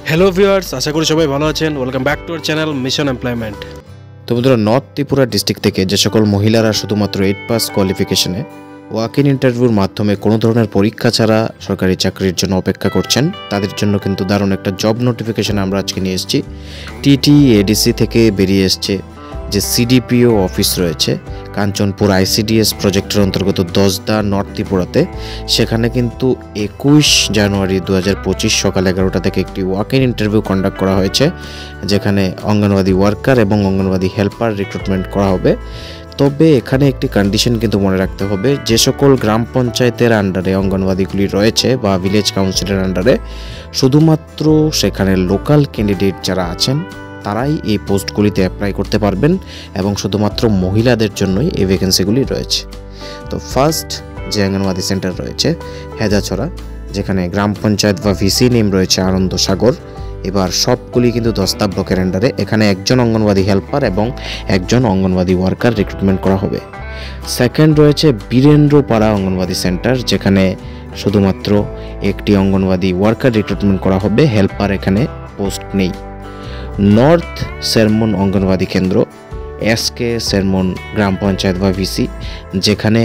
Hello viewers, আশা করি সবাই ভালো আছেন। Welcome back to our channel mission employment. তো বন্ধুরা, নর্থ ত্রিপুরা ডিস্ট্রিক্ট থেকে যে সকল মহিলারা শুধুমাত্র 8 পাস কোয়ালিফিকেশনে ওয়াক ইন ইন্টারভিউর মাধ্যমে কোনো ধরনের পরীক্ষা ছাড়া সরকারি চাকরির জন্য অপেক্ষা করছেন, তাদের জন্য কিন্তু দারুণ একটা জব নোটিফিকেশন আমরা আজকে নিয়ে এসেছি। TTADC থেকে বেরিয়ে এসছে যে CDPO অফিস রয়েছে কাঞ্চনপুর ICDS প্রজেক্টের অন্তর্গত দশদা নর্থ ত্রিপুরাতে। সেখানে কিন্তু 21 জানুয়ারি 2025 সকাল 11টা থেকে একটি ওয়াক ইন ইন্টারভিউ কন্ডাক্ট করা হয়েছে, যেখানে অঙ্গনওয়াড়ি ওয়ার্কার এবং অঙ্গনওয়াড়ি হেল্পার রিক্রুটমেন্ট করা হবে। তবে এখানে একটি কন্ডিশন কিন্তু মনে রাখতে হবে, যে সকল গ্রাম পঞ্চায়েতের আন্ডারে অঙ্গনওয়াড়িগুলি রয়েছে বা ভিলেজ কাউন্সিলের আন্ডারে শুধুমাত্র সেখানে লোকাল ক্যান্ডিডেট যারা আছেন তারাই এই পোস্টগুলিতে অ্যাপ্লাই করতে পারবেন এবং শুধুমাত্র মহিলাদের জন্যই এই ভ্যাকেন্সিগুলি রয়েছে। তো ফার্স্ট যে অঙ্গনওয়াড়ি সেন্টার রয়েছে হেজাছড়া, যেখানে গ্রাম পঞ্চায়েত বা ভিসি নেম রয়েছে আনন্দ সাগর। এবার সবগুলি কিন্তু দশটা ব্লকের আন্ডারে। এখানে একজন অঙ্গনওয়াড়ি হেল্পার এবং একজন অঙ্গনওয়াড়ি ওয়ার্কার রিক্রুটমেন্ট করা হবে। সেকেন্ড রয়েছে বীরেন্দ্রপাড়া অঙ্গনওয়াড়ি সেন্টার, যেখানে শুধুমাত্র একটি অঙ্গনওয়াড়ি ওয়ার্কার রিক্রুটমেন্ট করা হবে, হেল্পার এখানে পোস্ট নেই। নর্থ সেরমন অঙ্গনওয়াড়ি কেন্দ্র, SK সেরমন গ্রাম পঞ্চায়েত বা ভিসি, যেখানে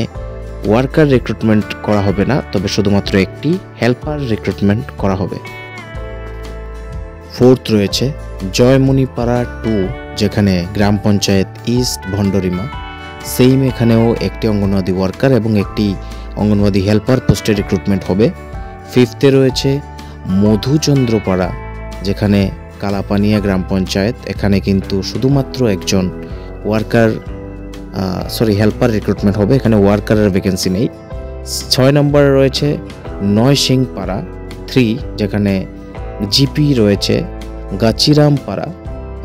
ওয়ার্কার রিক্রুটমেন্ট করা হবে না, তবে শুধুমাত্র একটি হেল্পার রিক্রুটমেন্ট করা হবে। ফোর্থ রয়েছে জয়মণিপাড়া 2, যেখানে গ্রাম পঞ্চায়েত ইস্ট ভণ্ডরিমা, সেইম এখানেও একটি অঙ্গনওয়াড়ি ওয়ার্কার এবং একটি অঙ্গনওয়াড়ি হেল্পার পোস্টে রিক্রুটমেন্ট হবে। ফিফথে রয়েছে মধুচন্দ্রপাড়া, যেখানে কালাপানিয়া গ্রাম পঞ্চায়েত, এখানে কিন্তু শুধুমাত্র একজন হেল্পার রিক্রুটমেন্ট হবে, এখানে ওয়ার্কারের ভ্যাকেন্সি নেই। 6 নম্বরে রয়েছে নয়সিংপাড়া 3, যেখানে জিপি রয়েছে গাচিরামপাড়া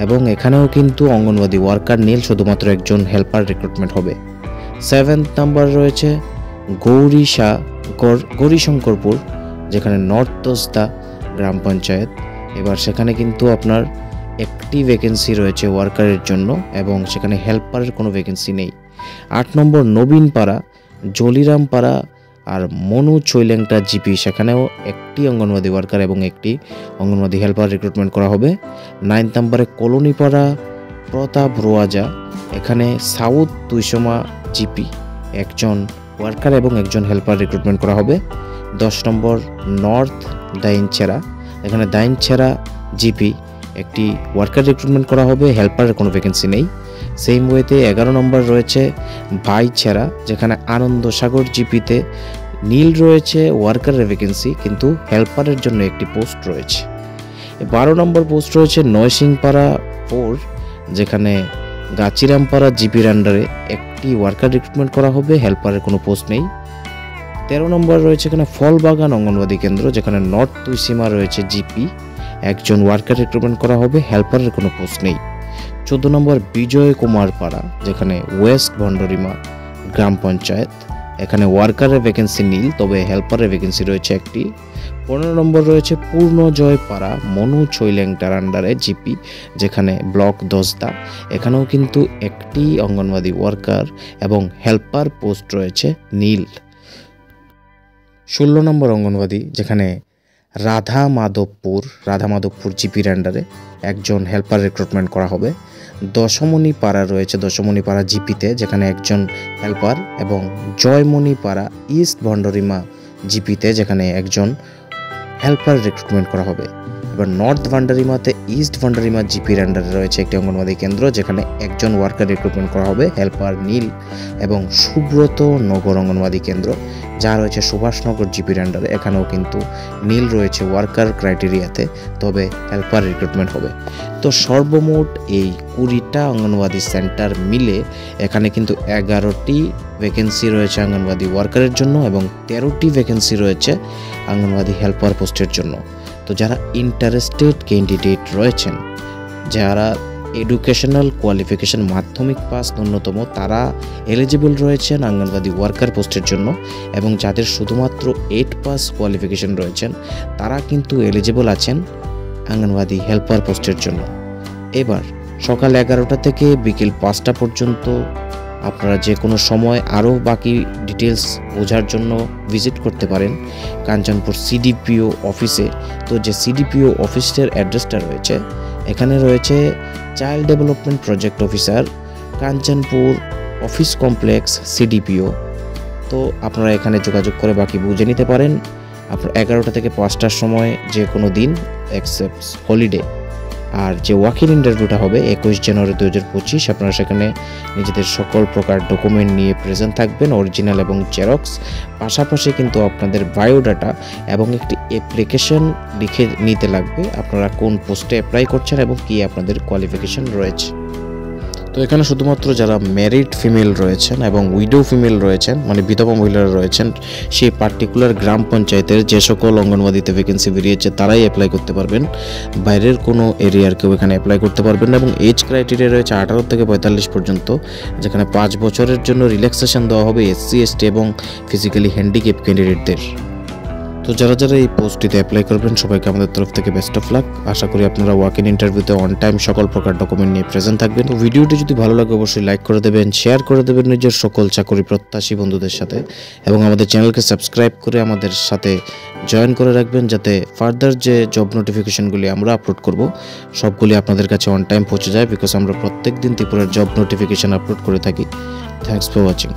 এবং এখানেও কিন্তু অঙ্গনওয়াড়ি ওয়ার্কার নীল, শুধুমাত্র একজন হেল্পার রিক্রুটমেন্ট হবে। 7 নম্বর রয়েছে গৌরীশঙ্করপুর, যেখানে নর্থ দশদা গ্রাম পঞ্চায়েত। এবার সেখানে কিন্তু আপনার একটি ভ্যাকেন্সি রয়েছে ওয়ার্কারের জন্য এবং সেখানে হেল্পারের কোনো ভ্যাকেন্সি নেই। 8 নম্বর নবীনপাড়া, জলিরামপাড়া আর মনু চৈলেংটা জিপি, সেখানেও একটি অঙ্গনওয়াড়ি ওয়ার্কার এবং একটি অঙ্গনওয়াড়ি হেল্পার রিক্রুটমেন্ট করা হবে। 9 নম্বরে কলোনিপাড়া প্রতাপ রোয়াজা, এখানে সাউথ তুইসমা জিপি, একজন ওয়ার্কার এবং একজন হেল্পার রিক্রুটমেন্ট করা হবে। 10 নম্বর নর্থ দাইনছেড়া, এখানে দাইনছেড়া জিপি, একটি ওয়ার্কার রিক্রুটমেন্ট করা হবে, হেল্পারের কোনো ভ্যাকেন্সি নেই। সেম ওয়েতে 11 নম্বর রয়েছে ভাইছেড়া, যেখানে আনন্দ সাগর জিপিতে নীল রয়েছে ওয়ার্কারের ভ্যাকেন্সি, কিন্তু হেল্পারের জন্য একটি পোস্ট রয়েছে। 12 নম্বর পোস্ট রয়েছে নয়সিংপাড়া 4, যেখানে গাচিরামপাড়া জিপির আন্ডারে একটি ওয়ার্কার রিক্রুটমেন্ট করা হবে, হেল্পারের কোনো পোস্ট নেই। 13 নম্বর রয়েছে এখানে ফলবাগান অঙ্গনওয়াড়ি কেন্দ্র, যেখানে নর্থ তুইসীমা রয়েছে জিপি, একজন ওয়ার্কার রিক্রুটমেন্ট করা হবে, হেল্পারের কোনো পোস্ট নেই। 14 নম্বর বিজয় কুমার পাড়া, যেখানে ওয়েস্ট ভণ্ডরিমা গ্রাম পঞ্চায়েত, এখানে ওয়ার্কারের ভ্যাকেন্সি নীল, তবে হেল্পারের ভ্যাকেন্সি রয়েছে একটি। 15 নম্বর রয়েছে পূর্ণজয় পাড়া মনু চৈলেংটার আন্ডারে জিপি, যেখানে ব্লক দশদা, এখানেও কিন্তু একটি অঙ্গনওয়াড়ি ওয়ার্কার এবং হেল্পার পোস্ট রয়েছে নীল। 16 নম্বর অঙ্গনওয়াড়ি, যেখানে রাধা মাধবপুর জিপির আন্ডারে একজন হেল্পার রিক্রুটমেন্ট করা হবে। দশমণিপাড়া রয়েছে দশমণিপাড়া জিপিতে, যেখানে একজন হেল্পার, এবং জয়মণিপাড়া ইস্ট ভণ্ডরিমা জিপিতে, যেখানে একজন হেল্পার রিক্রুটমেন্ট করা হবে। এবার নর্থ ভান্ডারিমাতে ইস্ট ভান্ডারিমা জিপির আন্ডারে রয়েছে একটি অঙ্গনওয়াড়ি কেন্দ্র, যেখানে একজন ওয়ার্কার রিক্রুটমেন্ট করা হবে, হেল্পার নীল। এবং সুব্রত নগর অঙ্গনওয়াড়ি কেন্দ্র, যা রয়েছে সুভাষনগর জিপির আন্ডারে, এখানেও কিন্তু নীল রয়েছে ওয়ার্কার ক্রাইটেরিয়াতে, তবে হেল্পার রিক্রুটমেন্ট হবে। তো সর্বমোট এই 20টা অঙ্গনওয়াড়ি সেন্টার মিলে এখানে কিন্তু 11টি ভ্যাকেন্সি রয়েছে অঙ্গনওয়াড়ি ওয়ার্কারের জন্য এবং 13টি ভ্যাকেন্সি রয়েছে অঙ্গনওয়াড়ি হেল্পার পোস্টের জন্য। তো যারা ইন্টারেস্টেড ক্যান্ডিডেট রয়েছেন, যারা এডুকেশনাল কোয়ালিফিকেশন মাধ্যমিক পাস ন্যূনতম, তারা এলিজিবল রয়েছেন অঙ্গনওয়াড়ি ওয়ার্কার পোস্টের জন্য, এবং যাদের শুধুমাত্র 8 পাস কোয়ালিফিকেশন রয়েছেন তারা কিন্তু এলিজিবল আছেন অঙ্গনওয়াড়ি হেল্পার পোস্টের জন্য। এবার সকাল 11টা থেকে বিকেল 5টা পর্যন্ত আপনারা যে কোনো সময় আরও বাকি ডিটেলস বোঝার জন্য ভিজিট করতে পারেন কাঞ্চনপুর সিডিপিও অফিসে। তো যে সিডিপিও অফিসের অ্যাড্রেসটা রয়েছে, এখানে রয়েছে child development project officer, Kanchanpur office complex, CDPO. তো আপনারা এখানে যোগাযোগ করে বাকি বুঝে নিতে পারেন। আপনার 11টা থেকে 5টার সময় যে কোনো দিন এক্সেপ্ট হলিডে। আর যে ওয়াক-ইন ইন্টারভিউটা হবে 21 জানুয়ারি 2025, আপনারা সেখানে নিজেদের সকল প্রকার ডকুমেন্ট নিয়ে প্রেজেন্ট থাকবেন, অরিজিনাল এবং জেরক্স। পাশাপাশি কিন্তু আপনাদের বায়োডাটা এবং একটি অ্যাপ্লিকেশন লিখে নিতে লাগবে, আপনারা কোন পোস্টে অ্যাপ্লাই করছেন এবং কি আপনাদের কোয়ালিফিকেশন রয়েছে। তো এখানে শুধুমাত্র যারা ম্যারিড ফিমেল রয়েছেন এবং উইডো ফিমেল রয়েছেন, মানে বিধবা মহিলারা রয়েছেন, সেই পার্টিকুলার গ্রাম পঞ্চায়েতের যে সকল অঙ্গনওয়াড়িতে ভ্যাকেন্সি বেরিয়েছে তারাই অ্যাপ্লাই করতে পারবেন। বাইরের কোনো এরিয়ার কেউ এখানে অ্যাপ্লাই করতে পারবেন না। এবং এজ ক্রাইটেরিয়া রয়েছে 18 থেকে 45 পর্যন্ত, যেখানে 5 বছরের জন্য রিল্যাক্সেশন দেওয়া হবে SC ST এবং ফিজিক্যালি হ্যান্ডিক্যাপ ক্যান্ডিডেটদের। তো যারা যারা এই পোস্টটিতে অ্যাপ্লাই করবেন সবাইকে আমাদের তরফ থেকে বেস্ট অফ লাক। আশা করি আপনারা ওয়াক-ইন ইন্টারভিউতে অন টাইম সকল প্রকার ডকুমেন্ট নিয়ে প্রেজেন্ট থাকবেন। তো ভিডিওটি যদি ভালো লাগে অবশ্যই লাইক করে দেবেন, শেয়ার করে দেবেন নিজের সকল চাকরি প্রত্যাশী বন্ধুদের সাথে, এবং আমাদের চ্যানেলকে সাবস্ক্রাইব করে আমাদের সাথে জয়েন করে রাখবেন, যাতে ফার্দার যে জব নোটিফিকেশনগুলি আমরা আপলোড করব সবগুলি আপনাদের কাছে অন টাইম পৌঁছে যায়, বিকজ আমরা প্রত্যেক দিন ত্রিপুরার জব নোটিফিকেশন আপলোড করে থাকি। Thanks for watching.